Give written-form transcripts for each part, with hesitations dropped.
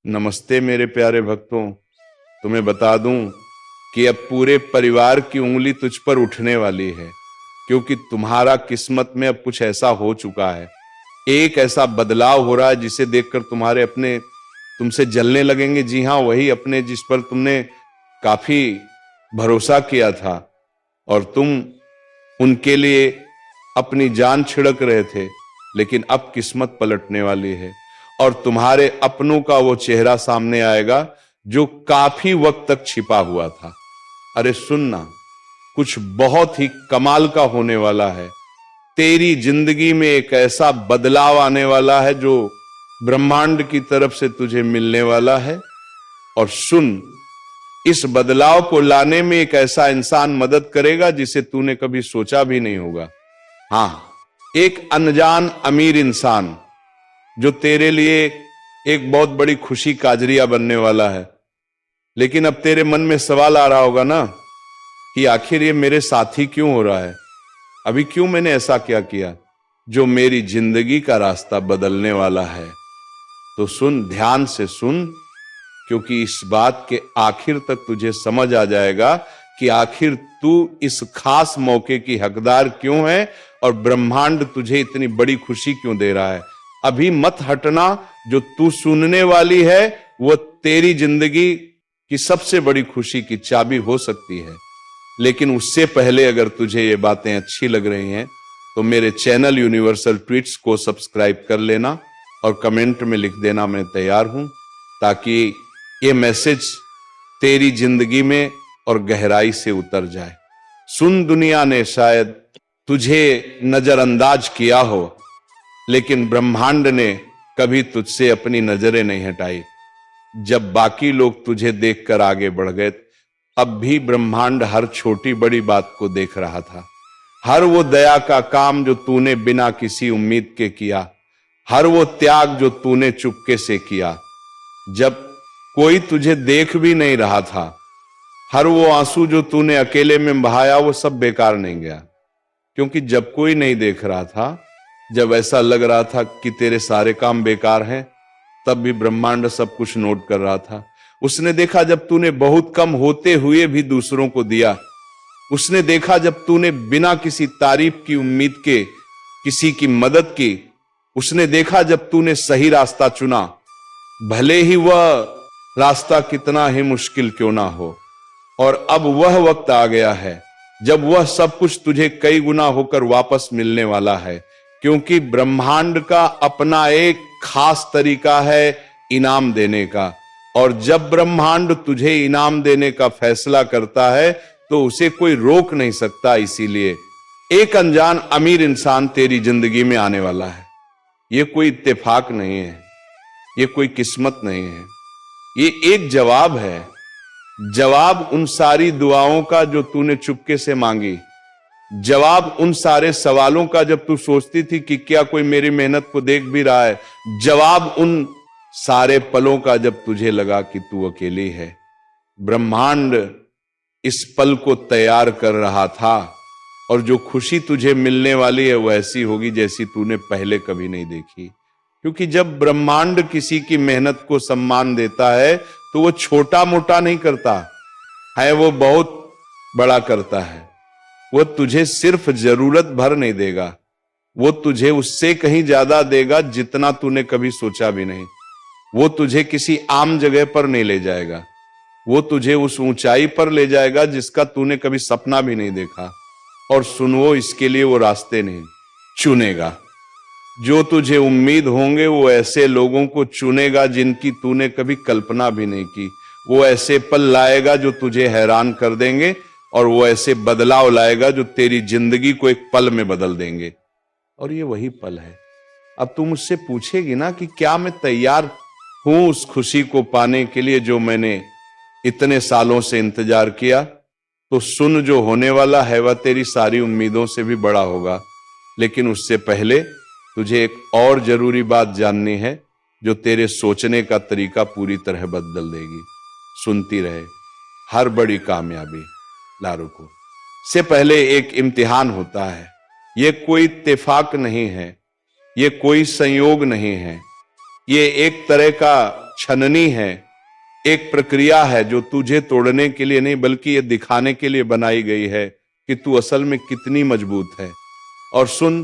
नमस्ते मेरे प्यारे भक्तों। तुम्हें बता दूं कि अब पूरे परिवार की उंगली तुझ पर उठने वाली है, क्योंकि तुम्हारा किस्मत में अब कुछ ऐसा हो चुका है। एक ऐसा बदलाव हो रहा है जिसे देखकर तुम्हारे अपने तुमसे जलने लगेंगे। जी हाँ, वही अपने जिस पर तुमने काफी भरोसा किया था और तुम उनके लिए अपनी जान छिड़क रहे थे, लेकिन अब किस्मत पलटने वाली है और तुम्हारे अपनों का वो चेहरा सामने आएगा जो काफी वक्त तक छिपा हुआ था। अरे सुनना, कुछ बहुत ही कमाल का होने वाला है। तेरी जिंदगी में एक ऐसा बदलाव आने वाला है जो ब्रह्मांड की तरफ से तुझे मिलने वाला है। और सुन, इस बदलाव को लाने में एक ऐसा इंसान मदद करेगा जिसे तूने कभी सोचा भी नहीं होगा। हाँ, एक अनजान अमीर इंसान जो तेरे लिए एक बहुत बड़ी खुशी काजरिया बनने वाला है। लेकिन अब तेरे मन में सवाल आ रहा होगा ना कि आखिर ये मेरे साथ ही क्यों हो रहा है, अभी क्यों मैंने ऐसा क्या किया जो मेरी जिंदगी का रास्ता बदलने वाला है। तो सुन, ध्यान से सुन, क्योंकि इस बात के आखिर तक तुझे समझ आ जाएगा कि आखिर तू इस खास मौके की हकदार क्यों है और ब्रह्मांड तुझे इतनी बड़ी खुशी क्यों दे रहा है। अभी मत हटना, जो तू सुनने वाली है वो तेरी जिंदगी की सबसे बड़ी खुशी की चाबी हो सकती है। लेकिन उससे पहले अगर तुझे ये बातें अच्छी लग रही हैं तो मेरे चैनल यूनिवर्सल ट्वीट्स को सब्सक्राइब कर लेना और कमेंट में लिख देना मैं तैयार हूं, ताकि ये मैसेज तेरी जिंदगी में और गहराई से उतर जाए। सुन, दुनिया ने शायद तुझे नजरअंदाज किया हो, लेकिन ब्रह्मांड ने कभी तुझसे अपनी नजरें नहीं हटाई। जब बाकी लोग तुझे देखकर आगे बढ़ गए, अब भी ब्रह्मांड हर छोटी बड़ी बात को देख रहा था। हर वो दया का काम जो तूने बिना किसी उम्मीद के किया, हर वो त्याग जो तूने चुपके से किया जब कोई तुझे देख भी नहीं रहा था, हर वो आंसू जो तूने अकेले में बहाया, वो सब बेकार नहीं गया। क्योंकि जब कोई नहीं देख रहा था, जब ऐसा लग रहा था कि तेरे सारे काम बेकार हैं, तब भी ब्रह्मांड सब कुछ नोट कर रहा था। उसने देखा जब तूने बहुत कम होते हुए भी दूसरों को दिया। उसने देखा जब तूने बिना किसी तारीफ की उम्मीद के किसी की मदद की। उसने देखा जब तूने सही रास्ता चुना, भले ही वह रास्ता कितना ही मुश्किल क्यों ना हो। और अब वह वक्त आ गया है जब वह सब कुछ तुझे कई गुना होकर वापस मिलने वाला है, क्योंकि ब्रह्मांड का अपना एक खास तरीका है इनाम देने का। और जब ब्रह्मांड तुझे इनाम देने का फैसला करता है तो उसे कोई रोक नहीं सकता। इसीलिए एक अनजान अमीर इंसान तेरी जिंदगी में आने वाला है। यह कोई इत्तेफाक नहीं है, यह कोई किस्मत नहीं है, ये एक जवाब है। जवाब उन सारी दुआओं का जो तूने चुपके से मांगी, जवाब उन सारे सवालों का जब तू सोचती थी कि क्या कोई मेरी मेहनत को देख भी रहा है, जवाब उन सारे पलों का जब तुझे लगा कि तू अकेली है। ब्रह्मांड इस पल को तैयार कर रहा था और जो खुशी तुझे मिलने वाली है वो ऐसी होगी जैसी तूने पहले कभी नहीं देखी। क्योंकि जब ब्रह्मांड किसी की मेहनत को सम्मान देता है तो वो छोटा मोटा नहीं करता है, वो बहुत बड़ा करता है। वो तुझे सिर्फ जरूरत भर नहीं देगा, वो तुझे उससे कहीं ज्यादा देगा जितना तूने कभी सोचा भी नहीं। वो तुझे किसी आम जगह पर नहीं ले जाएगा, वो तुझे उस ऊंचाई पर ले जाएगा जिसका तूने कभी सपना भी नहीं देखा। और सुन, वो इसके लिए वो रास्ते नहीं चुनेगा जो तुझे उम्मीद होंगे, वो ऐसे लोगों को चुनेगा जिनकी तूने कभी कल्पना भी नहीं की। वो ऐसे पल लाएगा जो तुझे हैरान कर देंगे और वो ऐसे बदलाव लाएगा जो तेरी जिंदगी को एक पल में बदल देंगे। और ये वही पल है। अब तू मुझसे पूछेगी ना कि क्या मैं तैयार हूं उस खुशी को पाने के लिए जो मैंने इतने सालों से इंतजार किया। तो सुन, जो होने वाला है वह तेरी सारी उम्मीदों से भी बड़ा होगा। लेकिन उससे पहले तुझे एक और जरूरी बात जाननी है जो तेरे सोचने का तरीका पूरी तरह बदल देगी। सुनती रहे, हर बड़ी कामयाबी लारुको से पहले एक इम्तिहान होता है। यह कोई इत्तेफाक नहीं है, यह कोई संयोग नहीं है, यह एक तरह का छननी है, एक प्रक्रिया है जो तुझे तोड़ने के लिए नहीं बल्कि ये दिखाने के लिए बनाई गई है कि तू असल में कितनी मजबूत है। और सुन,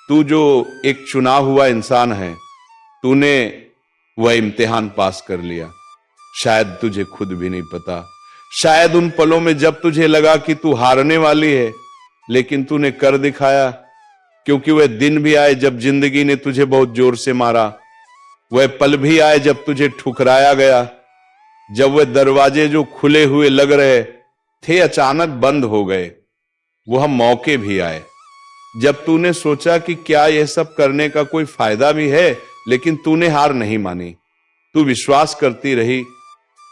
तू जो एक चुना हुआ इंसान है, तूने वह इम्तिहान पास कर लिया। शायद तुझे खुद भी नहीं पता, शायद उन पलों में जब तुझे लगा कि तू हारने वाली है, लेकिन तूने कर दिखाया। क्योंकि वह दिन भी आए जब जिंदगी ने तुझे बहुत जोर से मारा, वह पल भी आए जब तुझे ठुकराया गया, जब वह दरवाजे जो खुले हुए लग रहे थे अचानक बंद हो गए। वह मौके भी आए जब तूने सोचा कि क्या यह सब करने का कोई फायदा भी है, लेकिन तूने हार नहीं मानी। तू विश्वास करती रही,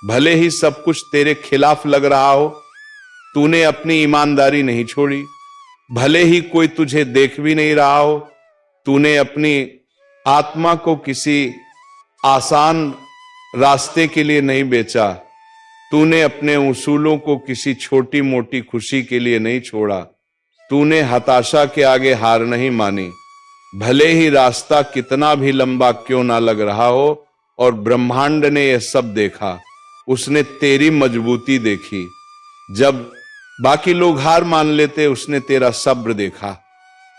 भले ही सब कुछ तेरे खिलाफ लग रहा हो। तूने अपनी ईमानदारी नहीं छोड़ी, भले ही कोई तुझे देख भी नहीं रहा हो। तूने अपनी आत्मा को किसी आसान रास्ते के लिए नहीं बेचा। तूने अपने उसूलों को किसी छोटी मोटी खुशी के लिए नहीं छोड़ा। तूने हताशा के आगे हार नहीं मानी, भले ही रास्ता कितना भी लंबा क्यों ना लग रहा हो। और ब्रह्मांड ने यह सब देखा, उसने तेरी मजबूती देखी। जब बाकी लोग हार मान लेते, उसने तेरा सब्र देखा।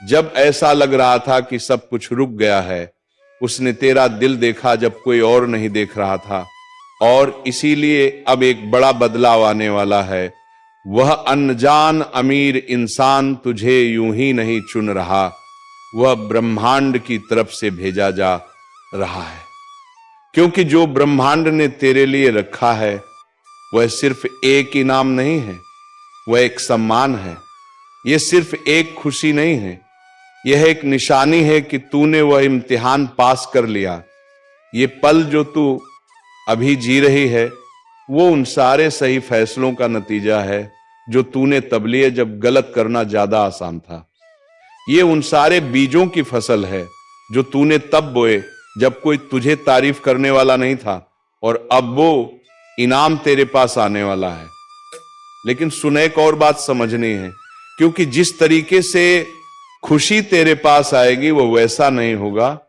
जब ऐसा लग रहा था कि सब कुछ रुक गया है, उसने तेरा दिल देखा जब कोई और नहीं देख रहा था। और इसीलिए अब एक बड़ा बदलाव आने वाला है। वह अनजान अमीर इंसान तुझे यूं ही नहीं चुन रहा, वह ब्रह्मांड की तरफ से भेजा जा रहा है। क्योंकि जो ब्रह्मांड ने तेरे लिए रखा है वह सिर्फ एक इनाम नहीं है, वह एक सम्मान है। यह सिर्फ एक खुशी नहीं है, यह एक निशानी है कि तूने वह इम्तिहान पास कर लिया। ये पल जो तू अभी जी रही है, वो उन सारे सही फैसलों का नतीजा है जो तूने तब लिए जब गलत करना ज्यादा आसान था। ये उन सारे बीजों की फसल है जो तूने तब बोए जब कोई तुझे तारीफ करने वाला नहीं था, और अब वो इनाम तेरे पास आने वाला है। लेकिन सुन, एक और बात समझनी है, क्योंकि जिस तरीके से खुशी तेरे पास आएगी वो वैसा नहीं होगा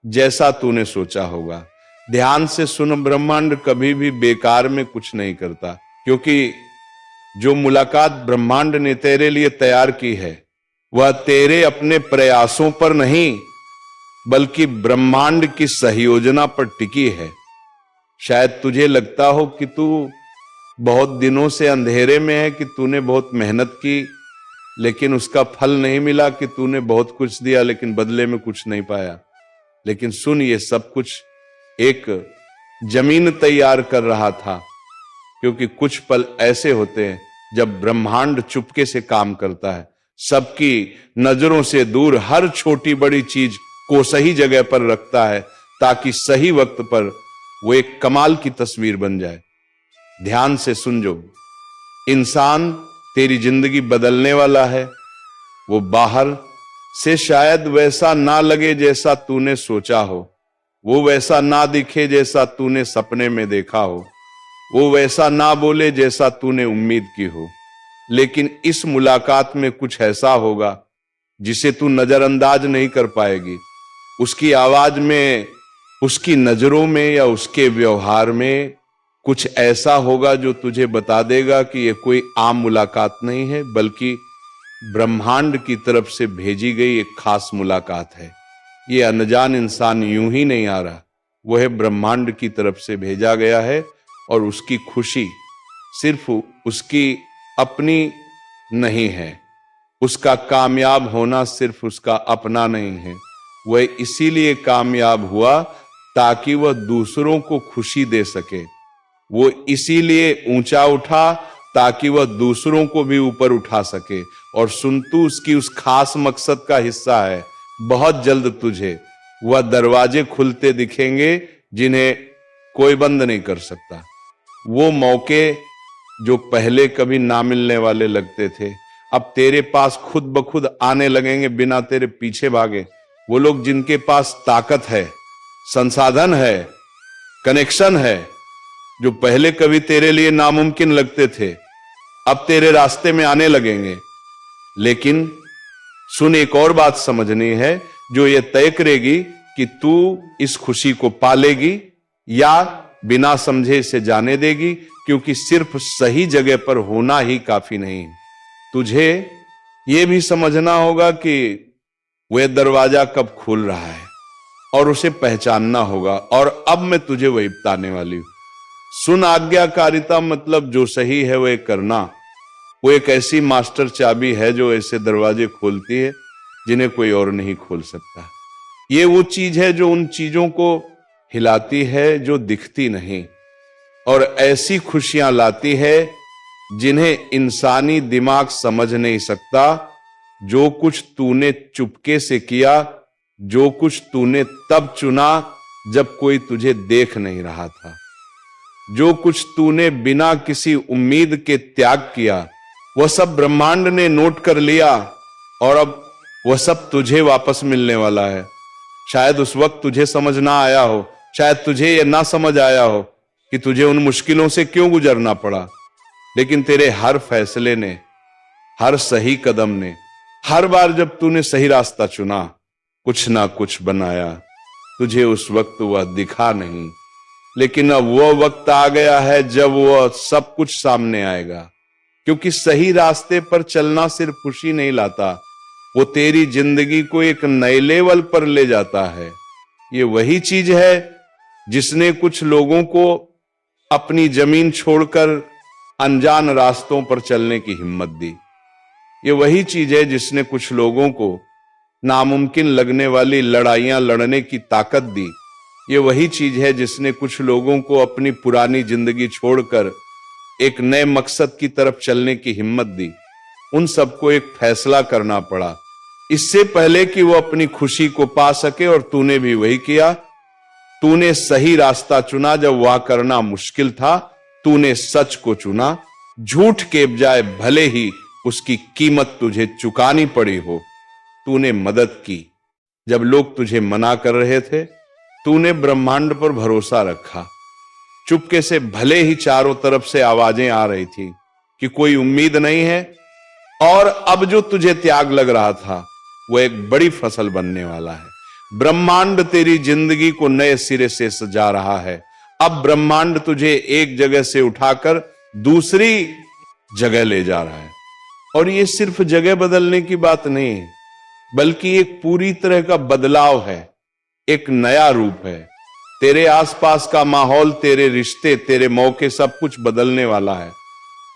जैसा तूने सोचा होगा। ध्यान से सुन, ब्रह्मांड कभी भी बेकार में कुछ नहीं करता। क्योंकि जो मुलाकात ब्रह्मांड ने तेरे लिए तैयार की है वह तेरे अपने प्रयासों पर नहीं बल्कि ब्रह्मांड की सहयोजना पर टिकी है। शायद तुझे लगता हो कि तू बहुत दिनों से अंधेरे में है, कि तूने बहुत मेहनत की लेकिन उसका फल नहीं मिला, कि तूने बहुत कुछ दिया लेकिन बदले में कुछ नहीं पाया। लेकिन सुन, ये सब कुछ एक जमीन तैयार कर रहा था। क्योंकि कुछ पल ऐसे होते हैं जब ब्रह्मांड चुपके से काम करता है, सबकी नजरों से दूर हर छोटी बड़ी चीज को सही जगह पर रखता है, ताकि सही वक्त पर वो एक कमाल की तस्वीर बन जाए। ध्यान से सुन, जो इंसान तेरी जिंदगी बदलने वाला है वो बाहर से शायद वैसा ना लगे जैसा तूने सोचा हो, वो वैसा ना दिखे जैसा तूने सपने में देखा हो, वो वैसा ना बोले जैसा तूने उम्मीद की हो। लेकिन इस मुलाकात में कुछ ऐसा होगा जिसे तू नजरअंदाज नहीं कर पाएगी। उसकी आवाज में, उसकी नजरों में या उसके व्यवहार में कुछ ऐसा होगा जो तुझे बता देगा कि यह कोई आम मुलाकात नहीं है, बल्कि ब्रह्मांड की तरफ से भेजी गई एक खास मुलाकात है। ये अनजान इंसान यूं ही नहीं आ रहा, वह ब्रह्मांड की तरफ से भेजा गया है। और उसकी खुशी सिर्फ उसकी अपनी नहीं है, उसका कामयाब होना सिर्फ उसका अपना नहीं है। वह इसीलिए कामयाब हुआ ताकि वह दूसरों को खुशी दे सके। वो इसीलिए ऊंचा उठा ताकि वह दूसरों को भी ऊपर उठा सके। और सुन, तू उसकी उस खास मकसद का हिस्सा है। बहुत जल्द तुझे वह दरवाजे खुलते दिखेंगे जिन्हें कोई बंद नहीं कर सकता। वो मौके जो पहले कभी ना मिलने वाले लगते थे, अब तेरे पास खुद ब खुद आने लगेंगे बिना तेरे पीछे भागे। वो लोग जिनके पास ताकत है, संसाधन है, कनेक्शन है, जो पहले कभी तेरे लिए नामुमकिन लगते थे, अब तेरे रास्ते में आने लगेंगे। लेकिन सुन, एक और बात समझनी है जो ये तय करेगी कि तू इस खुशी को पालेगी या बिना समझे इसे जाने देगी, क्योंकि सिर्फ सही जगह पर होना ही काफी नहीं। तुझे यह भी समझना होगा कि वह दरवाजा कब खुल रहा है और उसे पहचानना होगा। और अब मैं तुझे वही बताने वाली हूं। सुन, आज्ञाकारिता मतलब जो सही है वह करना। वो एक ऐसी मास्टर चाबी है जो ऐसे दरवाजे खोलती है जिन्हें कोई और नहीं खोल सकता। ये वो चीज है जो उन चीजों को हिलाती है जो दिखती नहीं, और ऐसी खुशियां लाती है जिन्हें इंसानी दिमाग समझ नहीं सकता। जो कुछ तूने चुपके से किया, जो कुछ तूने तब चुना जब कोई तुझे देख नहीं रहा था, जो कुछ तूने बिना किसी उम्मीद के त्याग किया, वह सब ब्रह्मांड ने नोट कर लिया और अब वह सब तुझे वापस मिलने वाला है। शायद उस वक्त तुझे समझ ना आया हो, शायद तुझे यह ना समझ आया हो कि तुझे उन मुश्किलों से क्यों गुजरना पड़ा, लेकिन तेरे हर फैसले ने, हर सही कदम ने, हर बार जब तूने सही रास्ता चुना, कुछ ना कुछ बनाया। तुझे उस वक्त वह दिखा नहीं, लेकिन अब वह वक्त आ गया है जब वह सब कुछ सामने आएगा। क्योंकि सही रास्ते पर चलना सिर्फ खुशी नहीं लाता, वो तेरी जिंदगी को एक नए लेवल पर ले जाता है। ये वही चीज है जिसने कुछ लोगों को अपनी जमीन छोड़कर अनजान रास्तों पर चलने की हिम्मत दी। ये वही चीज है जिसने कुछ लोगों को नामुमकिन लगने वाली लड़ाइयां लड़ने की ताकत दी। ये वही चीज है जिसने कुछ लोगों को अपनी पुरानी जिंदगी छोड़कर एक नए मकसद की तरफ चलने की हिम्मत दी। उन सबको एक फैसला करना पड़ा इससे पहले कि वो अपनी खुशी को पा सके, और तूने भी वही किया। तूने सही रास्ता चुना जब वह करना मुश्किल था। तूने सच को चुना, झूठ के बजाय, भले ही उसकी कीमत तुझे चुकानी पड़ी हो। तूने मदद की जब लोग तुझे मना कर रहे थे। तूने ब्रह्मांड पर भरोसा रखा। चुपके से, भले ही चारों तरफ से आवाजें आ रही थी कि कोई उम्मीद नहीं है, और अब जो तुझे त्याग लग रहा था वो एक बड़ी फसल बनने वाला है। ब्रह्मांड तेरी जिंदगी को नए सिरे से सजा रहा है। अब ब्रह्मांड तुझे एक जगह से उठाकर दूसरी जगह ले जा रहा है। और ये सिर्फ जगह बदलने की बात नहीं है, बल्कि एक पूरी तरह का बदलाव है, एक नया रूप है। तेरे आसपास का माहौल, तेरे रिश्ते, तेरे मौके, सब कुछ बदलने वाला है।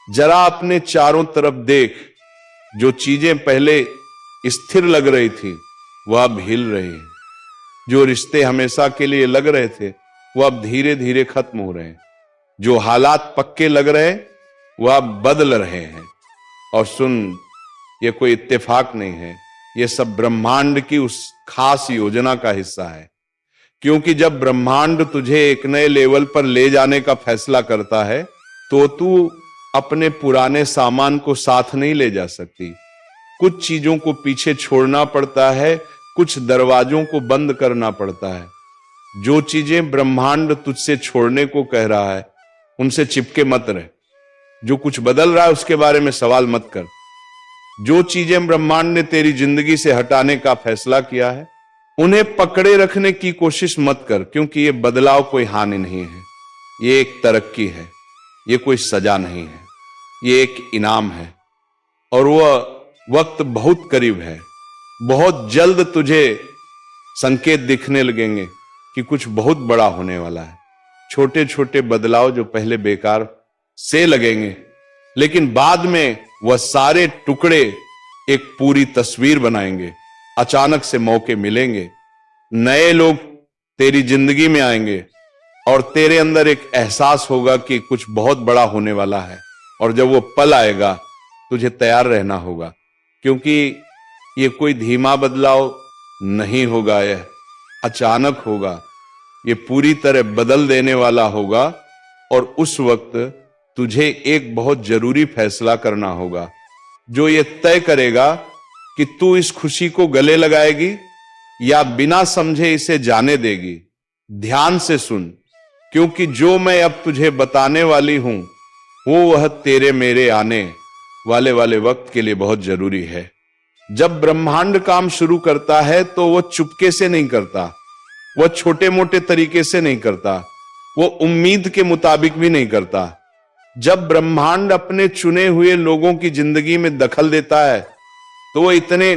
जरा अपने चारों तरफ देख। जो चीजें पहले स्थिर लग रही थी वह अब हिल रही हैं। जो रिश्ते हमेशा के लिए लग रहे थे वो अब धीरे धीरे खत्म हो रहे हैं। जो हालात पक्के लग रहे हैं वह अब बदल रहे हैं। और सुन, ये कोई इत्तेफाक नहीं है, ये सब ब्रह्मांड की उस खास योजना का हिस्सा है। क्योंकि जब ब्रह्मांड तुझे एक नए लेवल पर ले जाने का फैसला करता है तो तू अपने पुराने सामान को साथ नहीं ले जा सकती। कुछ चीजों को पीछे छोड़ना पड़ता है, कुछ दरवाजों को बंद करना पड़ता है। जो चीजें ब्रह्मांड तुझसे छोड़ने को कह रहा है उनसे चिपके मत रह। जो कुछ बदल रहा है उसके बारे में सवाल मत कर। जो चीजें ब्रह्मांड ने तेरी जिंदगी से हटाने का फैसला किया है उन्हें पकड़े रखने की कोशिश मत कर, क्योंकि ये बदलाव कोई हानि नहीं है, ये एक तरक्की है, ये कोई सजा नहीं है, ये एक इनाम है। और वह वक्त बहुत करीब है। बहुत जल्द तुझे संकेत दिखने लगेंगे कि कुछ बहुत बड़ा होने वाला है। छोटे छोटे बदलाव जो पहले बेकार से लगेंगे, लेकिन बाद में वह सारे टुकड़े एक पूरी तस्वीर बनाएंगे। अचानक से मौके मिलेंगे, नए लोग तेरी जिंदगी में आएंगे और तेरे अंदर एक एहसास होगा कि कुछ बहुत बड़ा होने वाला है। और जब वो पल आएगा तुझे तैयार रहना होगा, क्योंकि ये कोई धीमा बदलाव नहीं होगा, यह अचानक होगा, ये पूरी तरह बदल देने वाला होगा। और उस वक्त तुझे एक बहुत जरूरी फैसला करना होगा जो ये तय करेगा कि तू इस खुशी को गले लगाएगी या बिना समझे इसे जाने देगी। ध्यान से सुन, क्योंकि जो मैं अब तुझे बताने वाली हूं वो वह तेरे मेरे आने वाले वक्त के लिए बहुत जरूरी है। जब ब्रह्मांड काम शुरू करता है तो वह चुपके से नहीं करता, वह छोटे मोटे तरीके से नहीं करता, वो उम्मीद के मुताबिक भी नहीं करता। जब ब्रह्मांड अपने चुने हुए लोगों की जिंदगी में दखल देता है तो वो इतने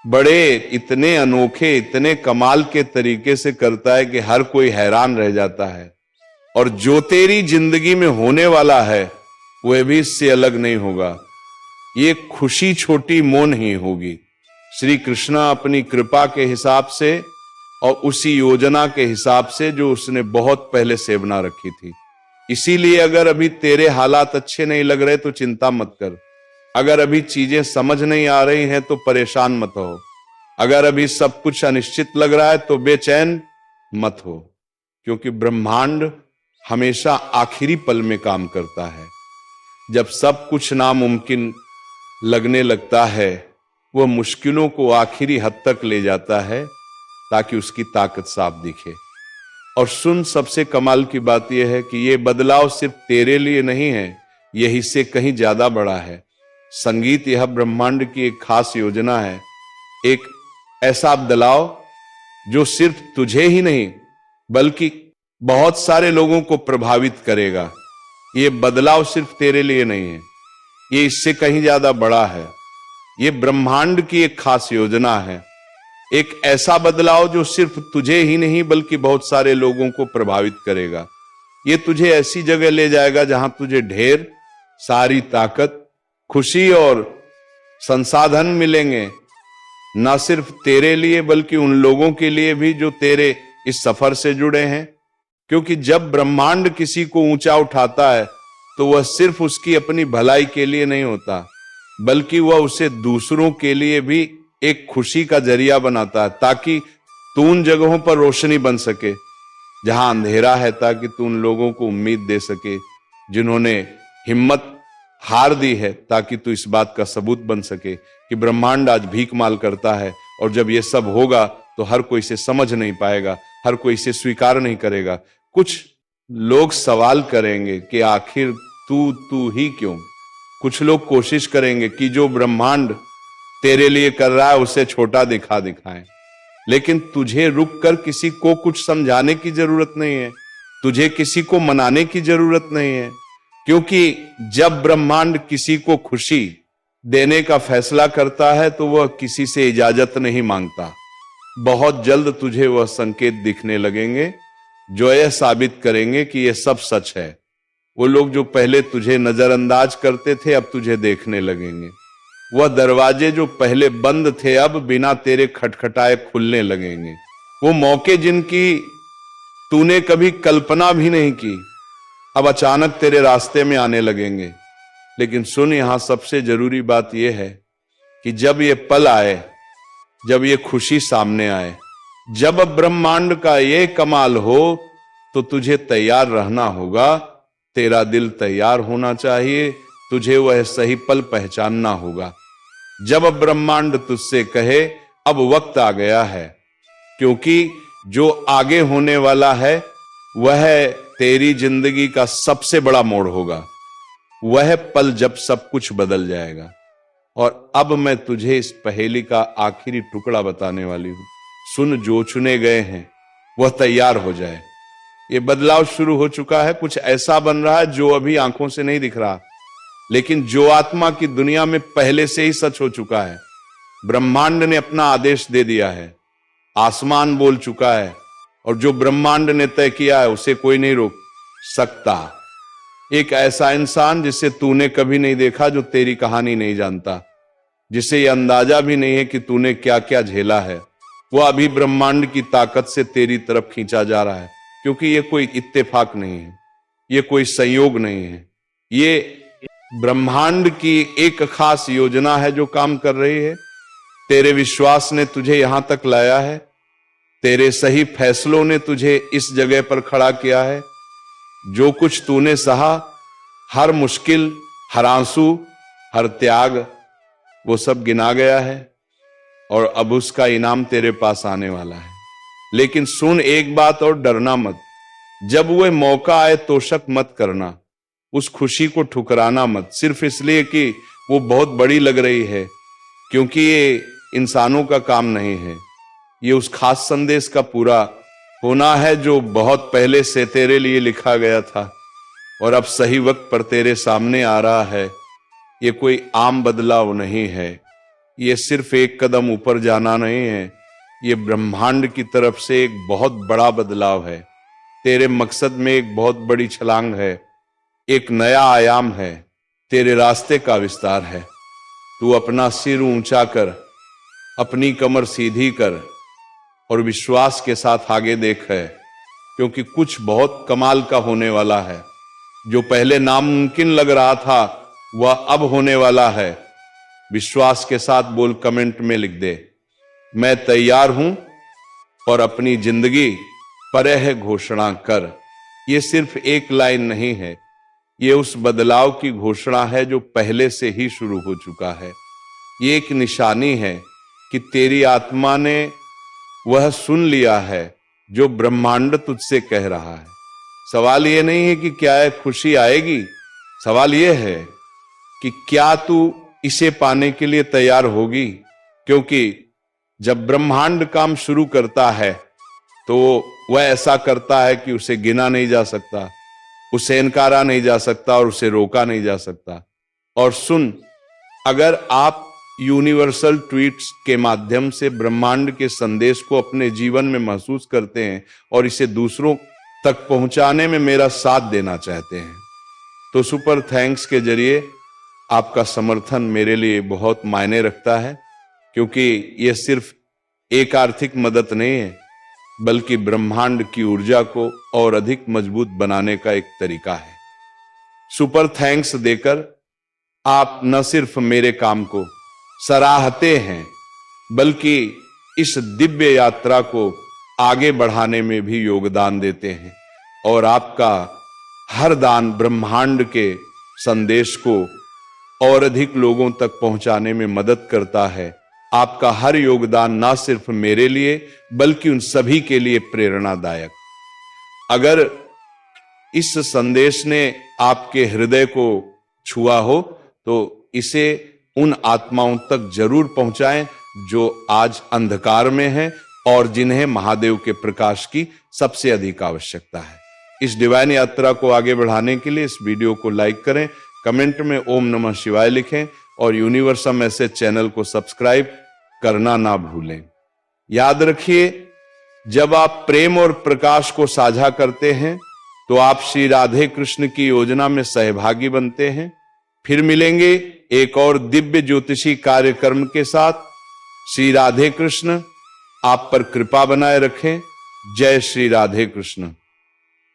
बड़े, इतने अनोखे, इतने कमाल के तरीके से करता है कि हर कोई हैरान रह जाता है। और जो तेरी जिंदगी में होने वाला है वह भी इससे अलग नहीं होगा। ये खुशी छोटी मोह नहीं होगी। श्री कृष्ण अपनी कृपा के हिसाब से और उसी योजना के हिसाब से जो उसने बहुत पहले से बना रखी थी। इसीलिए अगर अभी तेरे हालात अच्छे नहीं लग रहे तो चिंता मत कर। अगर अभी चीजें समझ नहीं आ रही हैं तो परेशान मत हो। अगर अभी सब कुछ अनिश्चित लग रहा है तो बेचैन मत हो, क्योंकि ब्रह्मांड हमेशा आखिरी पल में काम करता है। जब सब कुछ नामुमकिन लगने लगता है वह मुश्किलों को आखिरी हद तक ले जाता है ताकि उसकी ताकत साफ दिखे। और सुन, सबसे कमाल की बात यह है कि यह बदलाव सिर्फ तेरे लिए नहीं है, यही से कहीं ज्यादा बड़ा है। संगीत यह ब्रह्मांड की एक खास योजना है, एक ऐसा बदलाव जो सिर्फ तुझे ही नहीं बल्कि बहुत सारे लोगों को प्रभावित करेगा। यह बदलाव सिर्फ तेरे लिए नहीं है, ये इससे कहीं ज्यादा बड़ा है। ये ब्रह्मांड की एक खास योजना है, एक ऐसा बदलाव जो सिर्फ तुझे ही नहीं बल्कि बहुत सारे लोगों को प्रभावित करेगा। ये तुझे ऐसी जगह ले जाएगा जहां तुझे ढेर सारी ताकत, खुशी और संसाधन मिलेंगे, ना सिर्फ तेरे लिए बल्कि उन लोगों के लिए भी जो तेरे इस सफर से जुड़े हैं। क्योंकि जब ब्रह्मांड किसी को ऊंचा उठाता है तो वह सिर्फ उसकी अपनी भलाई के लिए नहीं होता, बल्कि वह उसे दूसरों के लिए भी एक खुशी का जरिया बनाता है, ताकि तू उन जगहों पर रोशनी बन सके जहां अंधेरा है, ताकि तू उन लोगों को उम्मीद दे सके जिन्होंने हिम्मत हार दी है, ताकि तू इस बात का सबूत बन सके कि ब्रह्मांड आज भीख माल करता है। और जब ये सब होगा तो हर कोई इसे समझ नहीं पाएगा, हर कोई इसे स्वीकार नहीं करेगा। कुछ लोग सवाल करेंगे कि आखिर तू ही क्यों। कुछ लोग कोशिश करेंगे कि जो ब्रह्मांड तेरे लिए कर रहा है उसे छोटा दिखाएं। लेकिन तुझे रुक कर किसी को कुछ समझाने की जरूरत नहीं है, तुझे किसी को मनाने की जरूरत नहीं है, क्योंकि जब ब्रह्मांड किसी को खुशी देने का फैसला करता है तो वह किसी से इजाजत नहीं मांगता। बहुत जल्द तुझे वह संकेत दिखने लगेंगे जो यह साबित करेंगे कि यह सब सच है। वो लोग जो पहले तुझे नजरअंदाज करते थे अब तुझे देखने लगेंगे। वह दरवाजे जो पहले बंद थे अब बिना तेरे खटखटाए खुलने लगेंगे। वो मौके जिनकी तूने कभी कल्पना भी नहीं की अब अचानक तेरे रास्ते में आने लगेंगे। लेकिन सुन, यहां सबसे जरूरी बात यह है कि जब ये पल आए, जब ये खुशी सामने आए, जब ब्रह्मांड का ये कमाल हो तो तुझे तैयार रहना होगा। तेरा दिल तैयार होना चाहिए, तुझे वह सही पल पहचानना होगा जब ब्रह्मांड तुझसे कहे अब वक्त आ गया है। क्योंकि जो आगे होने वाला है वह तेरी जिंदगी का सबसे बड़ा मोड़ होगा, वह पल जब सब कुछ बदल जाएगा। और अब मैं तुझे इस पहेली का आखिरी टुकड़ा बताने वाली हूं। सुन, जो चुने गए हैं वह तैयार हो जाए। ये बदलाव शुरू हो चुका है, कुछ ऐसा बन रहा है जो अभी आंखों से नहीं दिख रहा, लेकिन जो आत्मा की दुनिया में पहले से ही सच हो चुका है। ब्रह्मांड ने अपना आदेश दे दिया है, आसमान बोल चुका है, और जो ब्रह्मांड ने तय किया है उसे कोई नहीं रोक सकता। एक ऐसा इंसान जिसे तूने कभी नहीं देखा, जो तेरी कहानी नहीं जानता, जिसे यह अंदाजा भी नहीं है कि तूने क्या क्या झेला है, वह अभी ब्रह्मांड की ताकत से तेरी तरफ खींचा जा रहा है। क्योंकि यह कोई इत्तेफाक नहीं है, यह कोई संयोग नहीं है, ये ब्रह्मांड की एक खास योजना है जो काम कर रही है। तेरे विश्वास ने तुझे यहां तक लाया है, तेरे सही फैसलों ने तुझे इस जगह पर खड़ा किया है। जो कुछ तूने सहा, हर मुश्किल, हर आंसू, हर त्याग, वो सब गिना गया है और अब उसका इनाम तेरे पास आने वाला है। लेकिन सुन एक बात और, डरना मत। जब वह मौका आए तो शक मत करना, उस खुशी को ठुकराना मत, सिर्फ इसलिए कि वो बहुत बड़ी लग रही है, क्योंकि ये इंसानों का काम नहीं है, ये उस खास संदेश का पूरा होना है जो बहुत पहले से तेरे लिए लिखा गया था और अब सही वक्त पर तेरे सामने आ रहा है। ये कोई आम बदलाव नहीं है, ये सिर्फ एक कदम ऊपर जाना नहीं है, ये ब्रह्मांड की तरफ से एक बहुत बड़ा बदलाव है। तेरे मकसद में एक बहुत बड़ी छलांग है, एक नया आयाम है, तेरे रास्ते का विस्तार है। तू अपना सिर ऊंचा कर, अपनी कमर सीधी कर और विश्वास के साथ आगे देख है, क्योंकि कुछ बहुत कमाल का होने वाला है। जो पहले नामुमकिन लग रहा था वह अब होने वाला है। विश्वास के साथ बोल, कमेंट में लिख दे, मैं तैयार हूं और अपनी जिंदगी परह घोषणा कर। यह सिर्फ एक लाइन नहीं है, ये उस बदलाव की घोषणा है जो पहले से ही शुरू हो चुका है। ये एक निशानी है कि तेरी आत्मा ने वह सुन लिया है जो ब्रह्मांड तुझसे कह रहा है। सवाल ये नहीं है कि क्या खुशी आएगी, सवाल ये है कि क्या तू इसे पाने के लिए तैयार होगी। क्योंकि जब ब्रह्मांड काम शुरू करता है तो वह ऐसा करता है कि उसे गिना नहीं जा सकता, उसे इनकारा नहीं जा सकता और उसे रोका नहीं जा सकता। और सुन, अगर आप यूनिवर्सल ट्वीट्स के माध्यम से ब्रह्मांड के संदेश को अपने जीवन में महसूस करते हैं और इसे दूसरों तक पहुंचाने में मेरा साथ देना चाहते हैं, तो सुपर थैंक्स के जरिए आपका समर्थन मेरे लिए बहुत मायने रखता है। क्योंकि यह सिर्फ एक आर्थिक मदद नहीं है, बल्कि ब्रह्मांड की ऊर्जा को और अधिक मजबूत बनाने का एक तरीका है। सुपर थैंक्स देकर आप न सिर्फ मेरे काम को सराहते हैं, बल्कि इस दिव्य यात्रा को आगे बढ़ाने में भी योगदान देते हैं। और आपका हर दान ब्रह्मांड के संदेश को और अधिक लोगों तक पहुंचाने में मदद करता है। आपका हर योगदान ना सिर्फ मेरे लिए बल्कि उन सभी के लिए प्रेरणादायक। अगर इस संदेश ने आपके हृदय को छुआ हो तो इसे उन आत्माओं तक जरूर पहुंचाएं जो आज अंधकार में हैं और जिन्हें महादेव के प्रकाश की सबसे अधिक आवश्यकता है। इस डिवाइन यात्रा को आगे बढ़ाने के लिए इस वीडियो को लाइक करें, कमेंट में ओम नमः शिवाय लिखें और यूनिवर्सल मैसेज चैनल को सब्सक्राइब करना ना भूलें। याद रखिए, जब आप प्रेम और प्रकाश को साझा करते हैं तो आप श्री राधे कृष्ण की योजना में सहभागी बनते हैं। फिर मिलेंगे एक और दिव्य ज्योतिषी कार्यक्रम के साथ। श्री राधे कृष्ण आप पर कृपा बनाए रखें। जय श्री राधे कृष्ण।